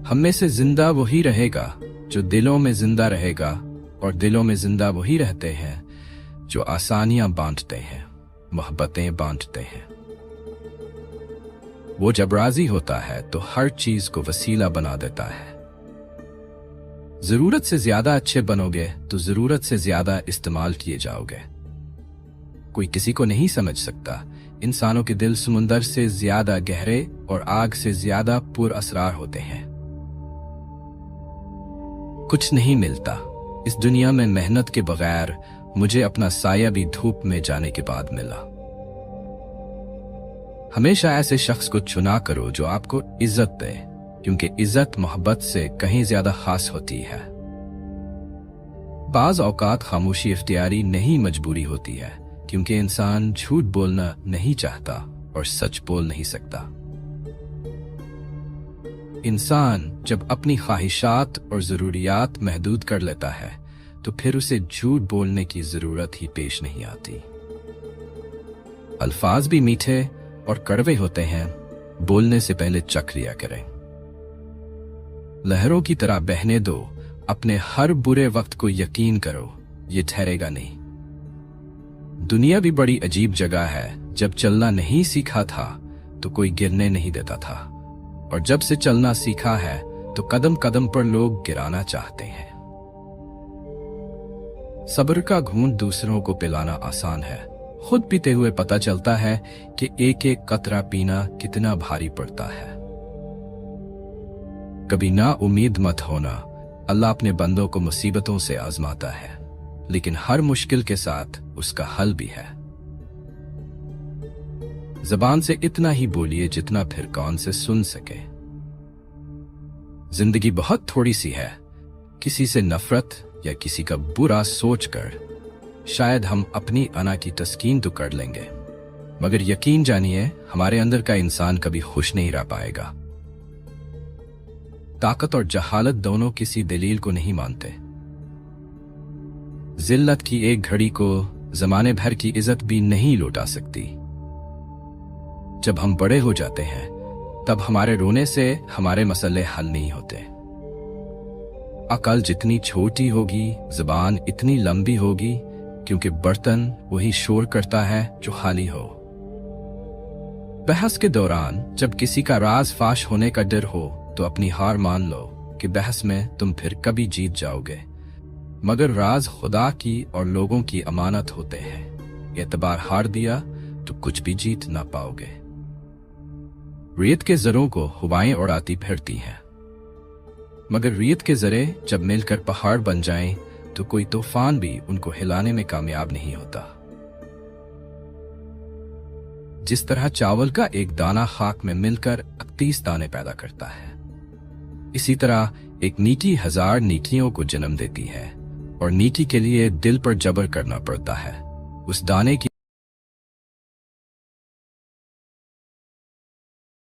हम में से जिंदा वही रहेगा जो दिलों में जिंदा रहेगा, और दिलों में जिंदा वही रहते हैं जो आसानियां बांटते हैं, मोहब्बतें बांटते हैं। वो जब राजी होता है तो हर चीज को वसीला बना देता है। जरूरत से ज्यादा अच्छे बनोगे तो जरूरत से ज्यादा इस्तेमाल किए जाओगे। कोई किसी को नहीं समझ सकता, इंसानों के दिल समुंदर से ज्यादा गहरे और आग से ज्यादा पुरअसरार होते हैं। कुछ नहीं मिलता इस दुनिया में मेहनत के बगैर। मुझे अपना साया भी धूप में जाने के बाद मिला। हमेशा ऐसे शख्स को चुना करो जो आपको इज्जत दे, क्योंकि इज्जत मोहब्बत से कहीं ज्यादा खास होती है। बाज औकात खामोशी इख्तियारी नहीं मजबूरी होती है, क्योंकि इंसान झूठ बोलना नहीं चाहता और सच बोल नहीं सकता। इंसान जब अपनी ख्वाहिशात और जरूरियात महदूद कर लेता है तो फिर उसे झूठ बोलने की जरूरत ही पेश नहीं आती। अल्फाज भी मीठे और कड़वे होते हैं, बोलने से पहले चख लिया करें। लहरों की तरह बहने दो, अपने हर बुरे वक्त को यकीन करो, ये ठहरेगा नहीं। दुनिया भी बड़ी अजीब जगह है। जब चलना नहीं सीखा था तो कोई गिरने नहीं देता था, और जब से चलना सीखा है तो कदम कदम पर लोग गिराना चाहते हैं। सब्र का घूंट दूसरों को पिलाना आसान है, खुद पीते हुए पता चलता है कि एक एक कतरा पीना कितना भारी पड़ता है। कभी ना उम्मीद मत होना, अल्लाह अपने बंदों को मुसीबतों से आजमाता है, लेकिन हर मुश्किल के साथ उसका हल भी है। ज़बान से इतना ही बोलिए जितना फिर कान से सुन सके। जिंदगी बहुत थोड़ी सी है। किसी से नफरत या किसी का बुरा सोचकर शायद हम अपनी अना की तस्कीन तो कर लेंगे, मगर यकीन जानिए हमारे अंदर का इंसान कभी खुश नहीं रह पाएगा। ताकत और जहालत दोनों किसी दलील को नहीं मानते। जिल्लत की एक घड़ी को जमाने भर की इज्जत भी नहीं लौटा सकती। जब हम बड़े हो जाते हैं तब हमारे रोने से हमारे मसले हल नहीं होते। अकल जितनी छोटी होगी, जुबान इतनी लंबी होगी, क्योंकि बर्तन वही शोर करता है जो खाली हो। बहस के दौरान जब किसी का राज फाश होने का डर हो तो अपनी हार मान लो कि बहस में तुम फिर कभी जीत जाओगे, मगर राज खुदा की और लोगों की अमानत होते हैं। एतबार हार दिया तो कुछ भी जीत ना पाओगे। रेत के जरों को हवाएं उड़ाती फिरती हैं, मगर रेत के जरे जब मिलकर पहाड़ बन जाएं तो कोई तूफान भी उनको हिलाने में कामयाब नहीं होता। जिस तरह चावल का एक दाना खाक में मिलकर 38 दाने पैदा करता है, इसी तरह एक नीति 1000 नीतियों को जन्म देती है, और नीति के लिए दिल पर जबर करना पड़ता है। उस दाने की